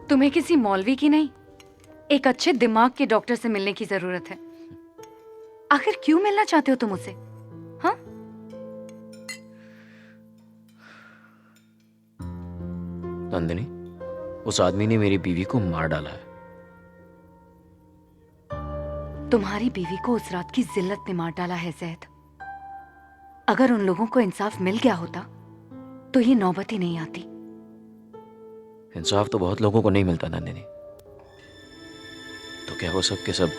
तुम्हें किसी मौलवी की नहीं, एक अच्छे दिमाग के डॉक्टर से मिलने की जरूरत है। आखिर क्यों मिलना चाहते हो तुम उसे? हाँ? नंदिनी, उस आदमी ने मेरी बीवी को मार डाला है। तुम्हारी बीवी को उस रात की जिल्लत ने मार डाला है ज़ैद। अगर उन लोगों को इंसाफ मिल गया होता तो ये नौबत ही नहीं आती। इंसाफ तो बहुत लोगों को नहीं मिलता नंदिनी। तो क्या वो सब के सब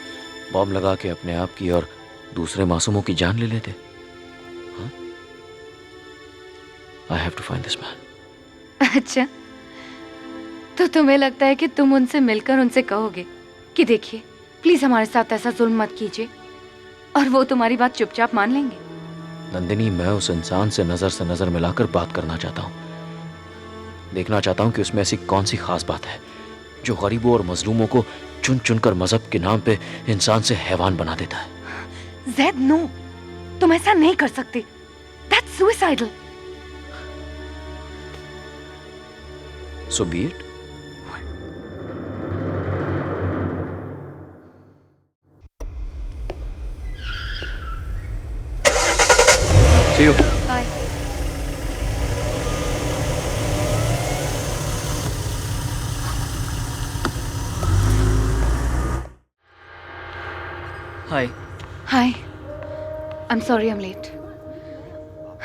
बॉम्ब लगा के अपने आप की और दूसरे मासूमों की जान ले लेते? I have to find this man. अच्छा, तो तुम्हें लगता है कि तुम उनसे मिलकर उनसे कहोगे कि देखिए प्लीज हमारे साथ ऐसा जुल्म मत कीजिए, और वो तुम्हारी बात चुपचाप मान लेंगे? नंदिनी, मैं उस इंसान से नजर मिलाकर बात करना चाहता हूँ। देखना चाहता हूँ कि उसमें ऐसी कौन सी खास बात है जो गरीबों और मजलूमों को चुन चुनकर मजहब के नाम पे इंसान से हैवान बना देता है। ज़ैद, नो, तुम ऐसा नहीं कर सकते। That's suicidal. So be it. See you. Bye. Hi. Hi, I am sorry I am late.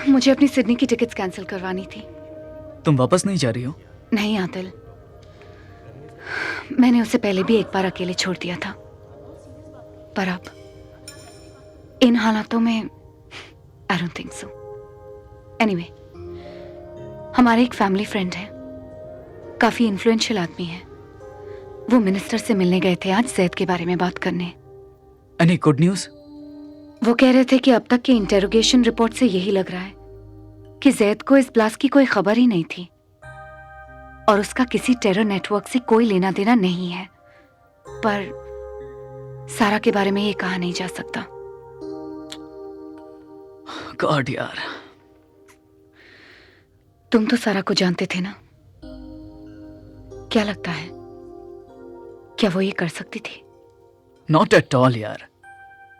मुझे अपनी सिडनी की टिकट्स कैंसिल करवानी थी। तुम वापस नहीं जा रही हो? नहीं आदिल, मैंने उसे पहले भी एक बार अकेले छोड़ दिया था, पर अब इन हालातों में I don't think so. Anyway, हमारे एक फैमिली फ्रेंड है, काफी इन्फ्लुएंशियल आदमी है। वो मिनिस्टर से मिलने गए थे आज ज़ैद के बारे में बात करने। Any good news? वो कह रहे थे कि अब तक की इंटेरोगेशन रिपोर्ट से यही लग रहा है कि ज़ैद को इस ब्लास्ट की कोई खबर ही नहीं थी और उसका किसी टेरर नेटवर्क से कोई लेना देना नहीं है। पर सारा के बारे में ये कहा नहीं जा सकता। गॉड यार। तुम तो सारा को जानते थे ना? क्या लगता है, क्या वो ये कर सकती थी? नॉट एट ऑल यार।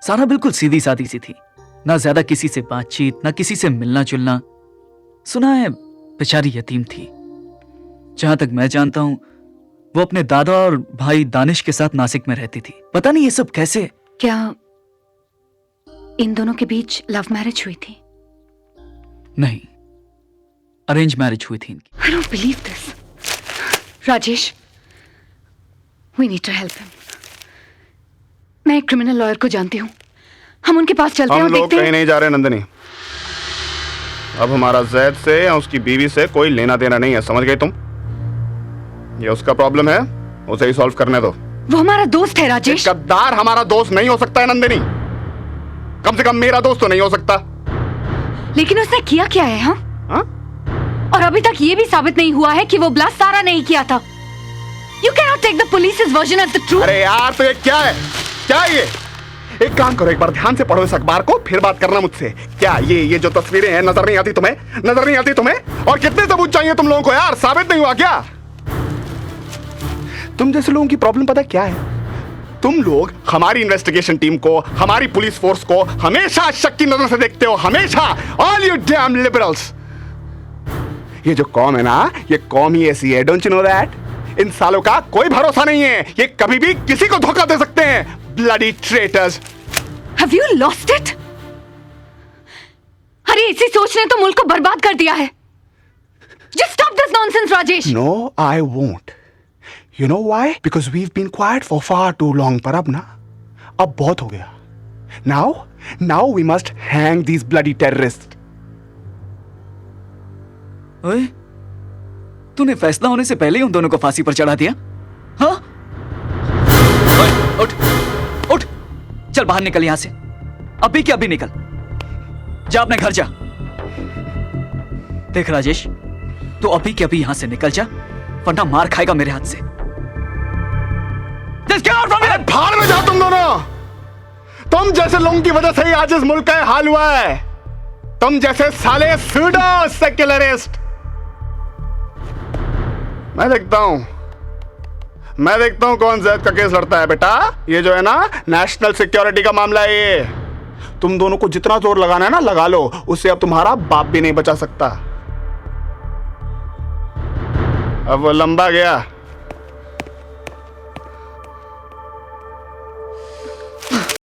सारा बिल्कुल सीधी सादी सी थी, ना ज्यादा किसी से बातचीत, ना किसी से मिलना जुलना। सुना है बेचारी यतीम थी। जहां तक मैं जानता हूं वो अपने दादा और भाई दानिश के साथ नासिक में रहती थी। पता नहीं ये सब कैसे। क्या इन दोनों के बीच लव मैरिज हुई थी? नहीं, अरेंज मैरिज हुई थी इनकी। I don't believe this. Rajesh, we need to help him. मैं एक क्रिमिनल लॉयर को जानती हूँ, हम उनके पास चलते हैं और हम लोग देखते कहीं हैं। नहीं जा रहे नंदिनी। अब हमारा ज़ैद से या उसकी बीवी से कोई लेना देना नहीं है, समझ गई तुम? ये उसका प्रॉब्लम है, उसे ही सॉल्व करने दो। वो हमारा दोस्त है राजेश। गद्दार हमारा दोस्त नहीं हो सकता है नंदिनी। कम से कम मेरा दोस्त तो नहीं हो सकता। लेकिन उसने किया क्या है? हाँ? हाँ? और अभी तक ये भी साबित नहीं हुआ है कि वो ब्लास्ट सारा नहीं किया था। You cannot take the police's version as the truth. अरे यार, तो ये क्या है? क्या है ये? एक काम करो, एक बार ध्यान से पढ़ो इस अखबार को, फिर बात करना मुझसे। क्या ये जो तस्वीरें हैं नजर नहीं आती तुम्हें? नजर नहीं आती तुम्हें? और कितने सबूत चाहिए तुम लोगों को यार? साबित नहीं हुआ क्या? तुम जैसे लोगों की प्रॉब्लम पता क्या है? तुम लोग हमारी इन्वेस्टिगेशन टीम को, हमारी पुलिस फोर्स को हमेशा शक की नजर से देखते हो, हमेशा। All you dam liberals. ये जो कौम है ना, ये कौम ही ऐसी है, डोंट यू नो दैट? इन सालों का कोई भरोसा नहीं है, ये कभी भी किसी को धोखा दे सकते हैं। Bloody traitors. Have you lost it? अरे इसी सोच ने तो मुल्क को बर्बाद कर दिया है। Just stop this nonsense, Rajesh. No, I won't. You know why? Because we've been quiet for far too long. पर अब ना, अब बहुत हो गया। Now we must hang these bloody terrorists. ओए, तूने फैसला होने से पहले ही उन दोनों को फांसी पर चढ़ा दिया? हाँ? ओए, उठ, उठ, चल बाहर निकल यहां से। अभी क्या, अभी निकल। जा अपने घर जा। देख राजेश, तू अभी के अभी यहां से निकल जा, वरना मार खाएगा मेरे हाथ से। Just get out from here! भाड़ में जाओ तुम दोनों। तुम जैसे लोगों की वजह से ही आज इस मुल्क का हाल हुआ है। तुम जैसे साले सूडो सेक्युलरिस्ट। मैं देखता हूं मैं देखता हूं कौन जैद का केस लड़ता है बेटा। ये जो है ना नेशनल सिक्योरिटी का मामला है ये। तुम दोनों को जितना जोर लगाना है ना लगा लो, उससे अब तुम्हारा बाप भी नहीं बचा सकता। अब वो लंबा गया।